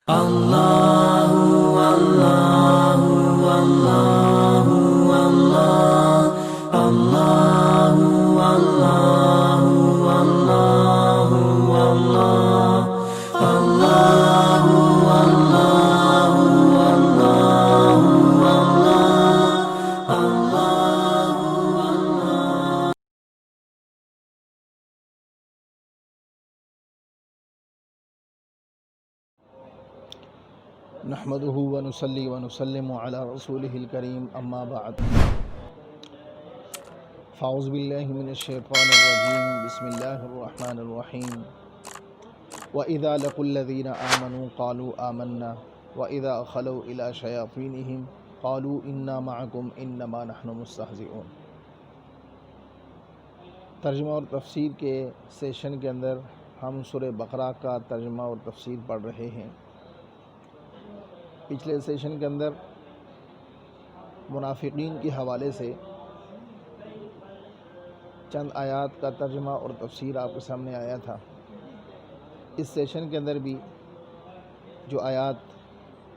اللہ اللہ اللہ اللہ اللہ اللہ اللہ اللہ نحمده ونصلي ونسلم على رسوله الكريم اما بعد فاعوذ بالله من الشيطان الرجيم بسم الله الرحمن الرحيم واذا لقوا الذين امنوا قالوا آمنا واذا خلوا الى شياطينهم قالوا انا معكم انما نحن مستهزئون۔ ترجمہ اور تفسیر کے سیشن کے اندر ہم سورہ بقرہ کا ترجمہ اور تفسیر پڑھ رہے ہیں۔ پچھلے سیشن کے اندر منافقین کے حوالے سے چند آیات کا ترجمہ اور تفسیر آپ کے سامنے آیا تھا۔ اس سیشن کے اندر بھی جو آیات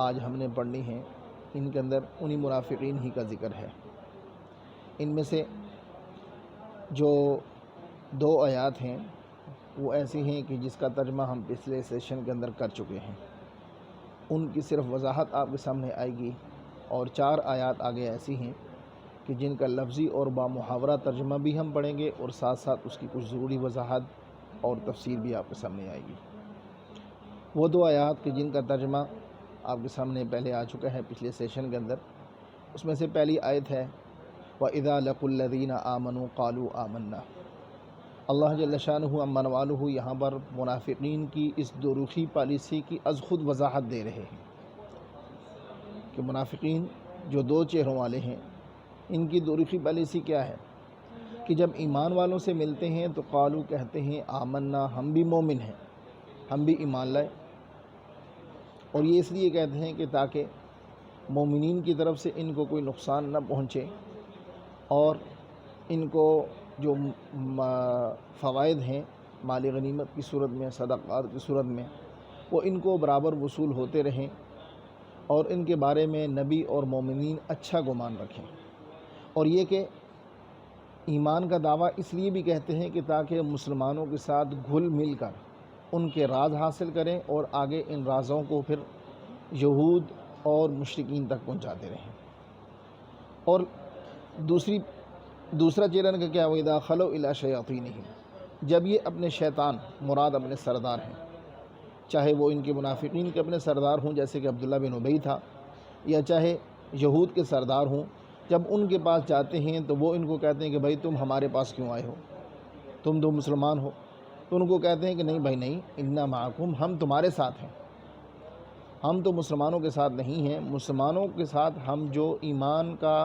آج ہم نے پڑھنی ہیں ان کے اندر انہی منافقین ہی کا ذکر ہے۔ ان میں سے جو دو آیات ہیں وہ ایسی ہیں کہ جس کا ترجمہ ہم پچھلے سیشن کے اندر کر چکے ہیں، ان کی صرف وضاحت آپ کے سامنے آئے گی، اور چار آیات آگے ایسی ہیں کہ جن کا لفظی اور بامحاورہ ترجمہ بھی ہم پڑھیں گے، اور ساتھ ساتھ اس کی کچھ ضروری وضاحت اور تفسیر بھی آپ کے سامنے آئے گی۔ وہ دو آیات کہ جن کا ترجمہ آپ کے سامنے پہلے آ چکا ہے پچھلے سیشن کے اندر، اس میں سے پہلی آیت ہے وَإِذَا لَقُوا الَّذِينَ آمَنُوا قَالُوا آمَنَّا۔ اللہ جل شانہ امن والہ یہاں پر منافقین کی اس دوروخی پالیسی کی از خود وضاحت دے رہے ہیں کہ منافقین جو دو چہروں والے ہیں ان کی دوروخی پالیسی کیا ہے کہ جب ایمان والوں سے ملتے ہیں تو قالو کہتے ہیں آمنا، ہم بھی مومن ہیں، ہم بھی ایمان لائے، اور یہ اس لیے کہتے ہیں کہ تاکہ مومنین کی طرف سے ان کو کوئی نقصان نہ پہنچے، اور ان کو جو فوائد ہیں مال غنیمت کی صورت میں، صدقات کی صورت میں، وہ ان کو برابر وصول ہوتے رہیں، اور ان کے بارے میں نبی اور مومنین اچھا گمان رکھیں۔ اور یہ کہ ایمان کا دعویٰ اس لیے بھی کہتے ہیں کہ تاکہ مسلمانوں کے ساتھ گھل مل کر ان کے راز حاصل کریں، اور آگے ان رازوں کو پھر یہود اور مشرکین تک پہنچاتے رہیں۔ اور دوسرا چیلن کا کیا، وَإِذَا خَلَوْا إِلَىٰ شَيَاطِينِهِمْ، جب یہ اپنے شیطان، مراد اپنے سردار ہیں، چاہے وہ ان کے منافقین کے اپنے سردار ہوں جیسے کہ عبداللہ بن ابی تھا، یا چاہے یہود کے سردار ہوں، جب ان کے پاس جاتے ہیں تو وہ ان کو کہتے ہیں کہ بھائی تم ہمارے پاس کیوں آئے ہو، تم دو مسلمان ہو، تو ان کو کہتے ہیں کہ نہیں بھائی نہیں، انا معکم، ہم تمہارے ساتھ ہیں، ہم تو مسلمانوں کے ساتھ نہیں ہیں، مسلمانوں کے ساتھ ہم جو ایمان کا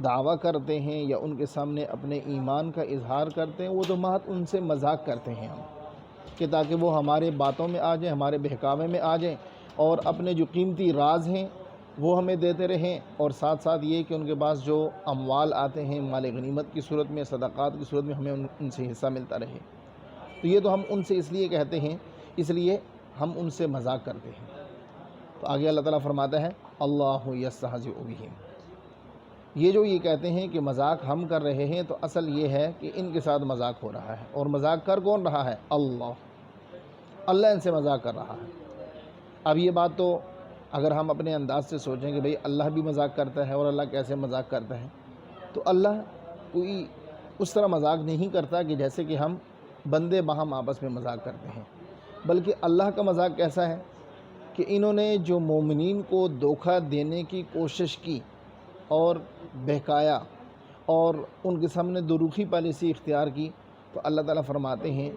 دعویٰ کرتے ہیں یا ان کے سامنے اپنے ایمان کا اظہار کرتے ہیں، وہ تو محض ان سے مذاق کرتے ہیں ہم، کہ تاکہ وہ ہمارے باتوں میں آ جائیں، ہمارے بہکاوے میں آ جائیں، اور اپنے جو قیمتی راز ہیں وہ ہمیں دیتے رہیں، اور ساتھ ساتھ یہ کہ ان کے پاس جو اموال آتے ہیں مال غنیمت کی صورت میں، صدقات کی صورت میں، ہمیں ان سے حصہ ملتا رہے۔ تو یہ تو ہم ان سے اس لیے کہتے ہیں، اس لیے ہم ان سے مذاق کرتے ہیں۔ تو آگے اللہ تعالیٰ فرماتا ہے اللہ یستہزئ بہم، یہ کہتے ہیں کہ مذاق ہم کر رہے ہیں، تو اصل یہ ہے کہ ان کے ساتھ مذاق ہو رہا ہے، اور مذاق کر کون رہا ہے؟ اللہ ان سے مذاق کر رہا ہے۔ اب یہ بات تو اگر ہم اپنے انداز سے سوچیں کہ بھئی اللہ بھی مذاق کرتا ہے، اور اللہ کیسے مذاق کرتا ہے، تو اللہ کوئی اس طرح مذاق نہیں کرتا کہ جیسے کہ ہم بندے باہم آپس میں مذاق کرتے ہیں، بلکہ اللہ کا مذاق کیسا ہے کہ انہوں نے جو مومنین کو دھوکہ دینے کی کوشش کی اور بہکایا اور ان کے سامنے دروخی پالیسی اختیار کی، تو اللہ تعالیٰ فرماتے ہیں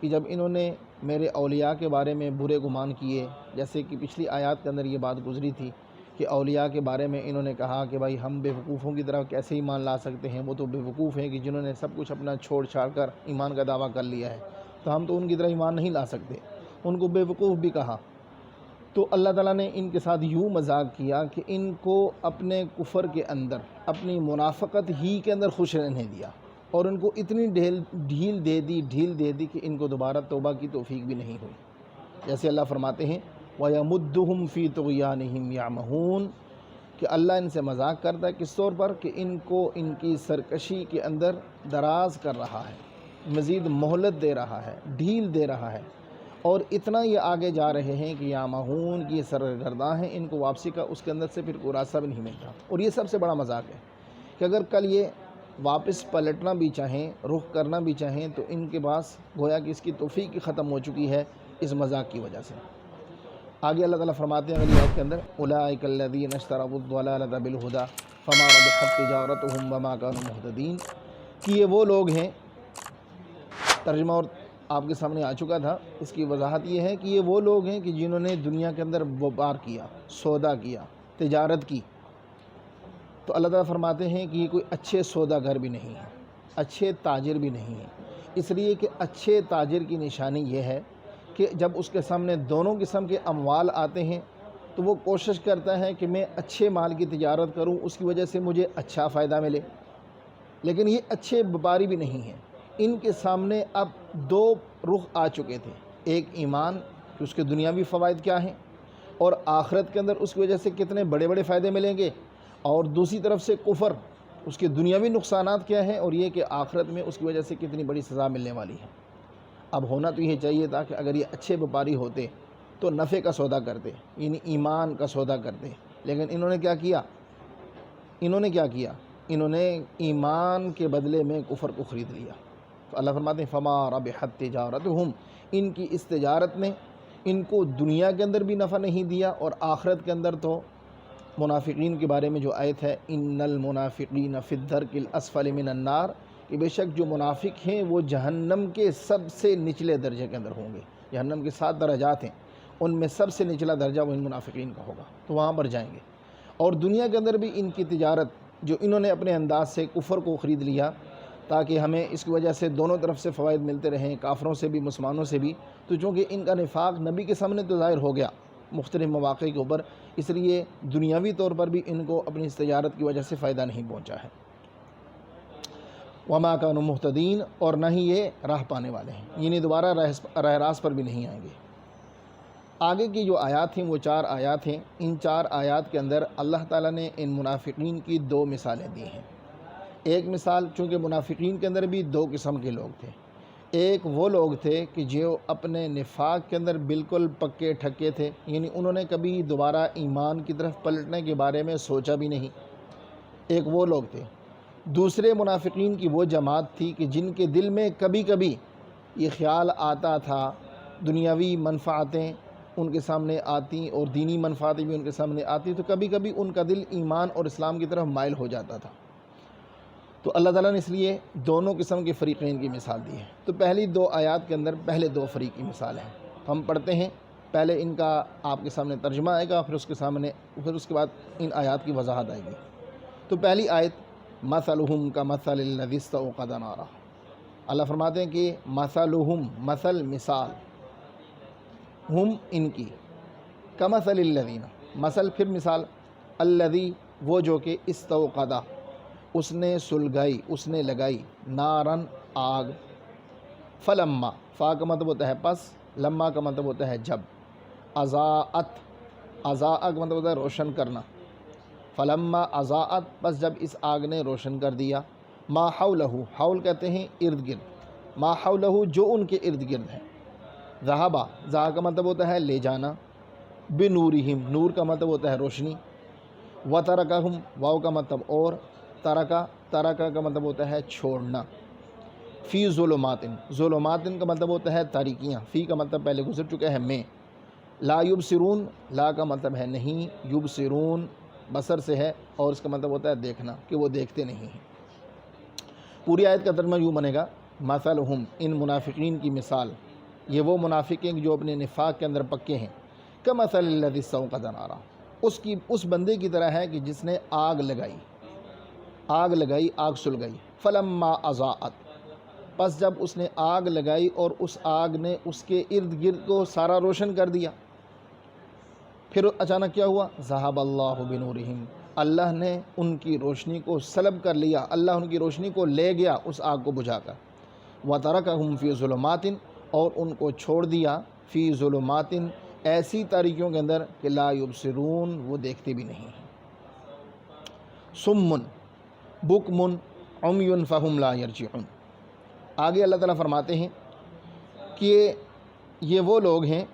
کہ جب انہوں نے میرے اولیاء کے بارے میں برے گمان کیے، جیسے کہ پچھلی آیات کے اندر یہ بات گزری تھی کہ اولیاء کے بارے میں انہوں نے کہا کہ بھائی ہم بیوقوفوں کی طرح کیسے ایمان لا سکتے ہیں، وہ تو بیوقوف ہیں کہ جنہوں نے سب کچھ اپنا چھوڑ چھاڑ کر ایمان کا دعویٰ کر لیا ہے، تو ہم تو ان کی طرح ایمان نہیں لا سکتے، ان کو بیوقوف بھی کہا۔ تو اللہ تعالیٰ نے ان کے ساتھ یوں مذاق کیا کہ ان کو اپنے کفر کے اندر، اپنی منافقت ہی کے اندر خوش رہنے دیا، اور ان کو اتنی ڈھیل دے دی کہ ان کو دوبارہ توبہ کی توفیق بھی نہیں ہوئی۔ جیسے اللہ فرماتے ہیں وَيَمُدُّهُمْ فِي طُغْيَانِهِمْ يَعْمَهُونَ کہ اللہ ان سے مذاق کرتا ہے کس طور پر کہ ان کو ان کی سرکشی کے اندر دراز کر رہا ہے، مزید مہلت دے رہا ہے، ڈھیل دے رہا ہے، اور اتنا یہ آگے جا رہے ہیں کہ یامہون کی سرگرداں ہیں، ان کو واپسی کا اس کے اندر سے پھر کوئی راستہ بھی نہیں ملتا۔ اور یہ سب سے بڑا مذاق ہے کہ اگر کل یہ واپس پلٹنا بھی چاہیں، رخ کرنا بھی چاہیں، تو ان کے پاس گویا کہ اس کی توفیق ختم ہو چکی ہے اس مذاق کی وجہ سے۔ آگے اللہ تعالیٰ فرماتے ہیں اگلی آیت کے اندر اولئک الذین اشتروا الضلالۃ بالہدی فما ربحت تجارتہم وما کانوا مہتدین کہ یہ وہ لوگ ہیں، ترجمہ اور آپ کے سامنے آ چکا تھا، اس کی وضاحت یہ ہے کہ یہ وہ لوگ ہیں کہ جنہوں نے دنیا کے اندر وپار کیا، سودا کیا، تجارت کی۔ تو اللہ تعالیٰ فرماتے ہیں کہ یہ کوئی اچھے سوداگر بھی نہیں ہیں، اچھے تاجر بھی نہیں ہیں، اس لیے کہ اچھے تاجر کی نشانی یہ ہے کہ جب اس کے سامنے دونوں قسم کے اموال آتے ہیں تو وہ کوشش کرتا ہے کہ میں اچھے مال کی تجارت کروں، اس کی وجہ سے مجھے اچھا فائدہ ملے۔ لیکن یہ اچھے وپاری بھی نہیں ہیں، ان کے سامنے اب دو رخ آ چکے تھے، ایک ایمان کہ اس کے دنیاوی فوائد کیا ہیں اور آخرت کے اندر اس کی وجہ سے کتنے بڑے بڑے فائدے ملیں گے، اور دوسری طرف سے کفر، اس کے دنیاوی نقصانات کیا ہیں اور یہ کہ آخرت میں اس کی وجہ سے کتنی بڑی سزا ملنے والی ہے۔ اب ہونا تو یہ چاہیے تھا کہ اگر یہ اچھے وپاری ہوتے تو نفع کا سودا کرتے، یعنی ایمان کا سودا کرتے، لیکن انہوں نے کیا کیا؟ انہوں نے ایمان کے بدلے میں کفر کو خرید لیا۔ تو اللہ فرماتے ہیں فما ربحت تجارتہم، ان کی اس تجارت نے ان کو دنیا کے اندر بھی نفع نہیں دیا، اور آخرت کے اندر تو منافقین کے بارے میں جو آیت ہے ان المنافقین فی الدرک الاسفل من النار، کہ بے شک جو منافق ہیں وہ جہنم کے سب سے نچلے درجے کے اندر ہوں گے۔ جہنم کے 7 درجات ہیں، ان میں سب سے نچلا درجہ وہ ان منافقین کا ہوگا، تو وہاں پر جائیں گے۔ اور دنیا کے اندر بھی ان کی تجارت جو انہوں نے اپنے انداز سے کفر کو خرید لیا تاکہ ہمیں اس کی وجہ سے دونوں طرف سے فوائد ملتے رہیں، کافروں سے بھی مسلمانوں سے بھی، تو چونکہ ان کا نفاق نبی کے سامنے تو ظاہر ہو گیا مختلف مواقع کے اوپر، اس لیے دنیاوی طور پر بھی ان کو اپنی اس تجارت کی وجہ سے فائدہ نہیں پہنچا ہے۔ وما کانوا مہتدین، اور نہ ہی یہ راہ پانے والے ہیں، یعنی دوبارہ راہ راست پر بھی نہیں آئیں گے۔ آگے کی جو آیات ہیں وہ 4 آیات ہیں، ان 4 آیات کے اندر اللہ تعالیٰ نے ان منافقین کی 2 مثالیں دی ہیں۔ ایک مثال، چونکہ منافقین کے اندر بھی 2 قسم کے لوگ تھے، ایک وہ لوگ تھے کہ جو اپنے نفاق کے اندر بالکل پکے ٹھکے تھے، یعنی انہوں نے کبھی دوبارہ ایمان کی طرف پلٹنے کے بارے میں سوچا بھی نہیں، ایک وہ لوگ تھے۔ دوسرے منافقین کی وہ جماعت تھی کہ جن کے دل میں کبھی کبھی یہ خیال آتا تھا، دنیاوی منفعتیں ان کے سامنے آتی اور دینی منفعتیں بھی ان کے سامنے آتی، تو کبھی کبھی ان کا دل ایمان اور اسلام کی طرف مائل ہو جاتا تھا۔ تو اللہ تعالیٰ نے اس لیے دونوں قسم کے فریقین کی مثال دی ہے۔ تو پہلی 2 آیات کے اندر پہلے 2 فریق کی مثال ہے، ہم پڑھتے ہیں، پہلے ان کا آپ کے سامنے ترجمہ آئے گا، پھر اس کے بعد ان آیات کی وضاحت آئے گی۔ تو پہلی آیت مثلہم کمثل الذی استوقد نارا، اللہ فرماتے ہیں کہ مثلہم، مثال، ہم ان کی، کمثل الذین، مثل پھر مثال، الذی وہ جو کہ استوقدہ اس نے سلگائی، اس نے لگائی، نارن آگ، فلما، فا کا مطلب ہوتا ہے پس، لما کا مطلب ہوتا ہے جب، اضاءت، اضاء کا مطلب ہوتا ہے روشن کرنا، فلما اضاءت پس جب اس آگ نے روشن کر دیا، ما حولہ، حول کہتے ہیں ارد گرد، ما حولہ جو ان کے ارد گرد ہے، ذہبا، ذہا کا مطلب ہوتا ہے لے جانا، بنورہم، نور کا مطلب ہوتا ہے روشنی، وترکہم، واو کا مطلب اور، ترکا کا مطلب ہوتا ہے چھوڑنا، فی ظلمات، ظلمات کا مطلب ہوتا ہے تاریکیاں، فی کا مطلب پہلے گزر چکا ہے میں، لا یبصرون، لا کا مطلب ہے نہیں، یبصرون بصر سے ہے اور اس کا مطلب ہوتا ہے دیکھنا، کہ وہ دیکھتے نہیں ہیں۔ پوری آیت کا ترجمہ یوں بنے گا، مثلہم، ان منافقین کی مثال، یہ وہ منافق ہیں جو اپنے نفاق کے اندر پکے ہیں، کمثل الذی استوقد نارا، اس بندے کی طرح ہے کہ جس نے آگ لگائی، آگ سلگائی، فلما اضاءت پس جب اس نے آگ لگائی اور اس آگ نے اس کے ارد گرد کو سارا روشن کر دیا، پھر اچانک کیا ہوا، ذہب اللہ بنورہم، اللہ نے ان کی روشنی کو سلب کر لیا، اللہ ان کی روشنی کو لے گیا اس آگ کو بجھا کر، وترکہم فی ظلمات، اور ان کو چھوڑ دیا، فی ظلمات ایسی تاریکیوں کے اندر کہ لا یبصرون، وہ دیکھتے بھی نہیں ہیں۔ سمن بکمن عمی فہم لا یرجعون۔ آگے اللہ تعالیٰ فرماتے ہیں کہ یہ وہ لوگ ہیں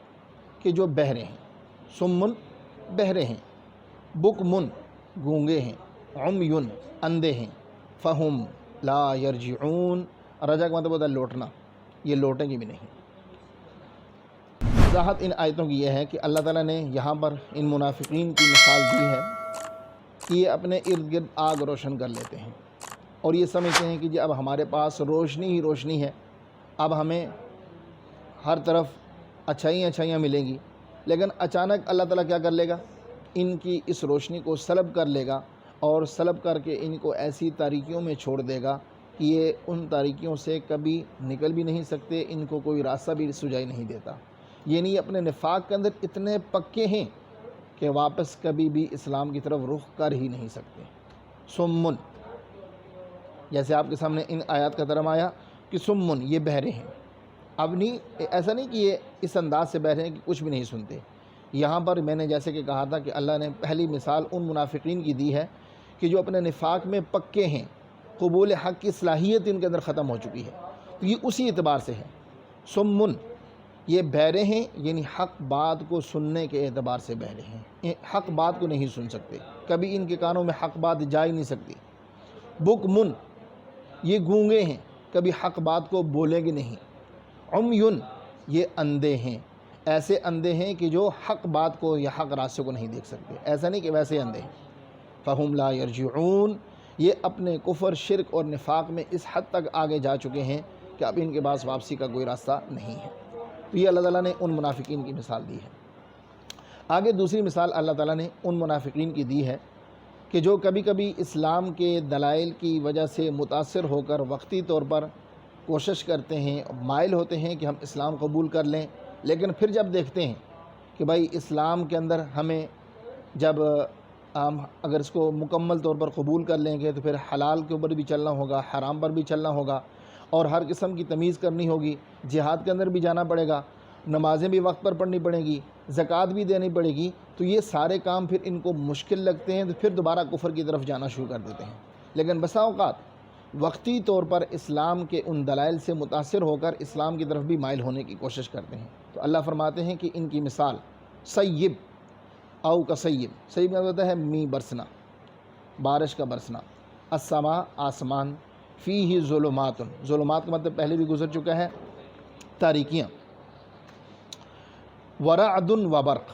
کہ جو بہرے ہیں، سمن بہرے ہیں، بکمن گونگے ہیں، عمیٌ اندھے ہیں، فہم لا یرجعون، رجع کا مطلب ہوتا ہے لوٹنا، یہ لوٹیں گے بھی نہیں۔ وضاحت ان آیتوں کی یہ ہے کہ اللہ تعالیٰ نے یہاں پر ان منافقین کی مثال دی ہے کہ یہ اپنے ارد گرد آگ روشن کر لیتے ہیں اور یہ سمجھتے ہیں کہ جی اب ہمارے پاس روشنی ہی روشنی ہے، اب ہمیں ہر طرف اچھائیاں ملیں گی، لیکن اچانک اللہ تعالیٰ کیا کر لے گا، ان کی اس روشنی کو سلب کر لے گا اور سلب کر کے ان کو ایسی تاریکیوں میں چھوڑ دے گا کہ یہ ان تاریکیوں سے کبھی نکل بھی نہیں سکتے، ان کو کوئی راستہ بھی سجائی نہیں دیتا، یعنی اپنے نفاق کے اندر اتنے پکے ہیں کہ واپس کبھی بھی اسلام کی طرف رخ کر ہی نہیں سکتے۔ سمن، جیسے آپ کے سامنے ان آیات کا ترجمہ آیا کہ سمن یہ بہرے ہیں، اب نہیں ایسا نہیں کہ یہ اس انداز سے بہرے ہیں کہ کچھ بھی نہیں سنتے۔ یہاں پر میں نے جیسے کہ کہا تھا کہ اللہ نے پہلی مثال ان منافقین کی دی ہے کہ جو اپنے نفاق میں پکے ہیں، قبول حق کی صلاحیت ان کے اندر ختم ہو چکی ہے، تو یہ اسی اعتبار سے ہے۔ سمن یہ بہرے ہیں، یعنی حق بات کو سننے کے اعتبار سے بہرے ہیں، حق بات کو نہیں سن سکتے، کبھی ان کے کانوں میں حق بات جا ہی نہیں سکتی۔ بکمن یہ گونگے ہیں، کبھی حق بات کو بولیں گے نہیں۔ عمیٌ یہ اندھے ہیں، ایسے اندھے ہیں کہ جو حق بات کو یا حق راستے کو نہیں دیکھ سکتے، ایسا نہیں کہ ویسے اندھے ہیں۔ فہم لا یرجعون، یہ اپنے کفر، شرک اور نفاق میں اس حد تک آگے جا چکے ہیں کہ اب ان کے پاس واپسی کا کوئی راستہ نہیں ہے۔ تو یہ اللہ تعالیٰ نے ان منافقین کی مثال دی ہے۔ آگے دوسری مثال اللہ تعالیٰ نے ان منافقین کی دی ہے کہ جو کبھی کبھی اسلام کے دلائل کی وجہ سے متاثر ہو کر وقتی طور پر کوشش کرتے ہیں، مائل ہوتے ہیں کہ ہم اسلام قبول کر لیں، لیکن پھر جب دیکھتے ہیں کہ بھائی اسلام کے اندر ہمیں جب ہم اگر اس کو مکمل طور پر قبول کر لیں گے تو پھر حلال کے اوپر بھی چلنا ہوگا، حرام پر بھی چلنا ہوگا، اور ہر قسم کی تمیز کرنی ہوگی، جہاد کے اندر بھی جانا پڑے گا، نمازیں بھی وقت پر پڑھنی پڑیں گی، زکوٰۃ بھی دینی پڑے گی، تو یہ سارے کام پھر ان کو مشکل لگتے ہیں، تو پھر دوبارہ کفر کی طرف جانا شروع کر دیتے ہیں۔ لیکن بسا اوقات وقتی طور پر اسلام کے ان دلائل سے متاثر ہو کر اسلام کی طرف بھی مائل ہونے کی کوشش کرتے ہیں، تو اللہ فرماتے ہیں کہ ان کی مثال سیب او کسیب، سیب کا ہوتا ہے می برسنا، بارش کا برسنا، السماء آسمان، فیہ ظلمات، ظلمات کا مطلب پہلے بھی گزر چکا ہے، تاریکیاں، ورعد و برق،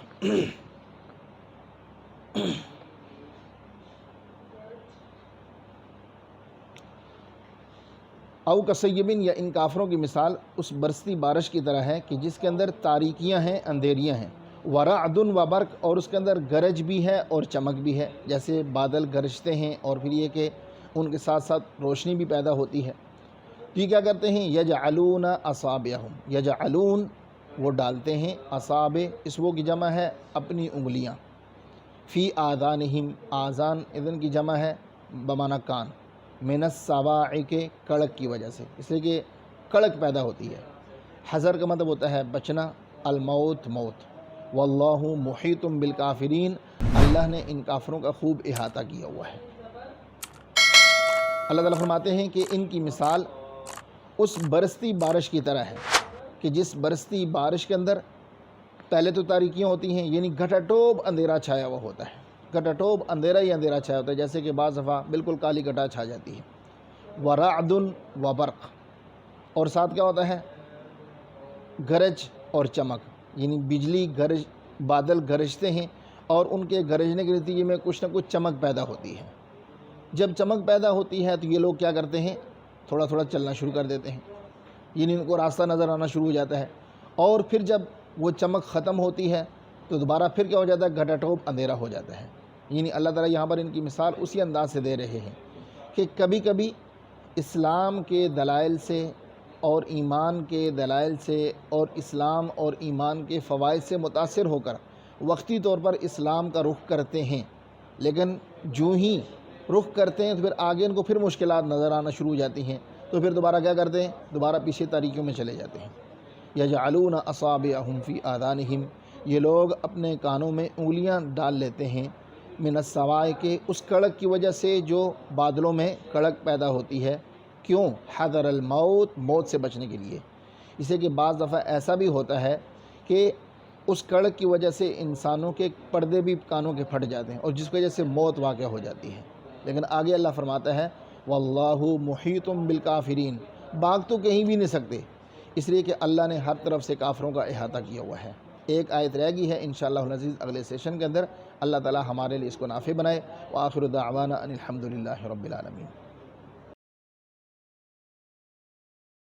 او کسیبن، یا ان کافروں کی مثال اس برستی بارش کی طرح ہے کہ جس کے اندر تاریکیاں ہیں، اندھیریاں ہیں، ورعد و برق، اور اس کے اندر گرج بھی ہے اور چمک بھی ہے، جیسے بادل گرجتے ہیں اور پھر یہ کہ ان کے ساتھ ساتھ روشنی بھی پیدا ہوتی ہے۔ تو یہ کیا کرتے ہیں، یجعلون اصابعہم، یجعلون وہ ڈالتے ہیں، اصابع اس وہ کی جمع ہے اپنی انگلیاں، فی آذانہم، آذان اذن کی جمع ہے بمعنی کان، من السواع کے کڑک کی وجہ سے، اس لیے کہ کڑک پیدا ہوتی ہے۔ حذر کا مطلب ہوتا ہے بچنا، الموت موت، واللہ محیط بالکافرین، اللہ نے ان کافروں کا خوب احاطہ کیا ہوا ہے۔ اللہ تعالیٰ فرماتے ہیں کہ ان کی مثال اس برستی بارش کی طرح ہے کہ جس برستی بارش کے اندر پہلے تو تاریکیاں ہوتی ہیں، یعنی گھٹا ٹوب اندھیرا چھایا ہوا ہوتا ہے، گھٹا ٹوب اندھیرا ہی اندھیرا چھایا ہوتا ہے، جیسے کہ بعض دفعہ بالکل کالی گھٹا چھا جاتی ہے۔ ورعد و برق، اور ساتھ کیا ہوتا ہے، گرج اور چمک، یعنی بجلی گرج، بادل گرجتے ہیں اور ان کے گرجنے کے نتیجے میں کچھ نہ کچھ چمک پیدا ہوتی ہے۔ جب چمک پیدا ہوتی ہے تو یہ لوگ کیا کرتے ہیں، تھوڑا تھوڑا چلنا شروع کر دیتے ہیں، یعنی ان کو راستہ نظر آنا شروع ہو جاتا ہے، اور پھر جب وہ چمک ختم ہوتی ہے تو دوبارہ پھر کیا ہو جاتا ہے، گھٹا ٹوپ اندھیرا ہو جاتا ہے۔ یعنی اللہ تعالیٰ یہاں پر ان کی مثال اسی انداز سے دے رہے ہیں کہ کبھی کبھی اسلام کے دلائل سے اور ایمان کے دلائل سے اور اسلام اور ایمان کے فوائد سے متاثر ہو کر وقتی طور پر اسلام کا رخ کرتے ہیں، لیکن جو ہی رخ کرتے ہیں تو پھر آگے ان کو پھر مشکلات نظر آنا شروع ہو جاتی ہیں، تو پھر دوبارہ کیا کرتے ہیں، دوبارہ پیچھے تاریکیوں میں چلے جاتے ہیں۔ یجعلون اصابعہم فی آذانہم، یہ لوگ اپنے کانوں میں انگلیاں ڈال لیتے ہیں من السوائے کے اس کڑک کی وجہ سے جو بادلوں میں کڑک پیدا ہوتی ہے، کیوں؟ حذر الموت، موت سے بچنے کے لیے۔ اس لیے کہ بعض دفعہ ایسا بھی ہوتا ہے کہ اس کڑک کی وجہ سے انسانوں کے پردے بھی کانوں کے پھٹ جاتے ہیں اور جس کی وجہ سے موت واقع ہو جاتی ہے۔ لیکن آگے اللہ فرماتا ہے واللہ محیط بالکافرین، بھاگ تو کہیں بھی نہیں سکتے، اس لیے کہ اللہ نے ہر طرف سے کافروں کا احاطہ کیا ہوا ہے۔ ایک آیت رہ گئی ہے انشاءاللہ العزیز اگلے سیشن کے اندر، اللہ تعالی ہمارے لیے اس کو نافع بنائے۔ وآخر دعوانا ان الحمدللہ رب العالمین۔